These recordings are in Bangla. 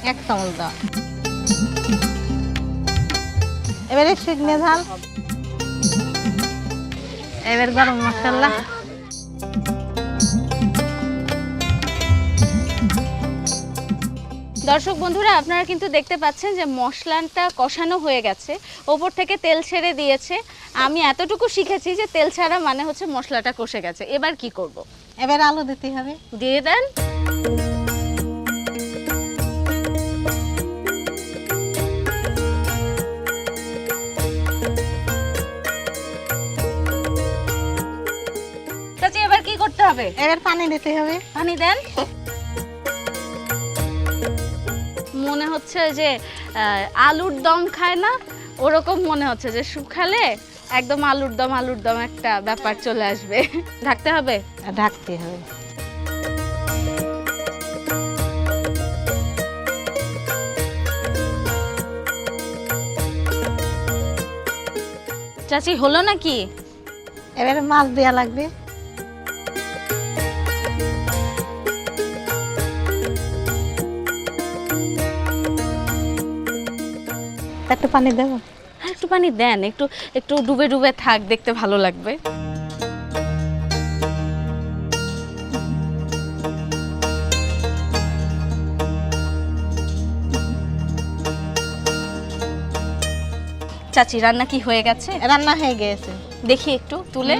1 চামচ দাও। এবারে শুকনো ঝাল, এবার গরম মশলা, দর্শক বন্ধুরা, আপনারা কিন্তু দেখতে পাচ্ছেন যে মশলাটা কষানো হয়ে গেছে, ওপর থেকে তেল ছেড়ে দিয়েছে। আমি এতটুকু শিখেছি যে তেল ছাড়া মানে হচ্ছে মশলাটা কষে গেছে। এবার কি করব? এবার আলু দিতে হবে। দিয়ে দেন। চাচি এবার কি করতে হবে? এবার পানি দিতে হবে। পানি দেন। মনে হচ্ছে যে আলুর দম খায় না, ওরকম মনে হচ্ছে যে শুকালে একদম আলুর দম একটা ব্যাপার চলে আসবে। ঢাকতে হবে। ঢাকতে হবে। চাচি হলো নাকি? এবারে মাছ দেওয়া লাগবে। একটু পানি দেবো। হ্যাঁ, একটু পানি দেন, একটু একটু ডুবে ডুবে থাক, দেখতে ভালো লাগবে। চাচি রান্না কি হয়ে গেছে? রান্না হয়ে গেছে। দেখি একটু তুলে।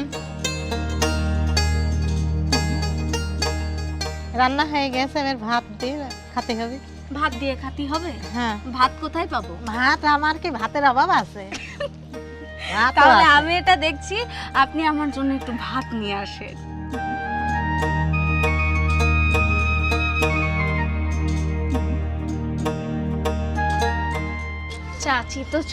রান্না হয়ে গেছে, এবার ভাত দিয়ে খেতে হবে। ভাত দিয়ে খাতি হবে? হ্যাঁ। ভাত কোথায় পাবো? ভাত আমার কি ভাতের অভাব আছে? ভাত তাহলে আমি এটা দেখছি, আপনি আমার জন্য একটু ভাত নিয়ে আসেন। চাচি তো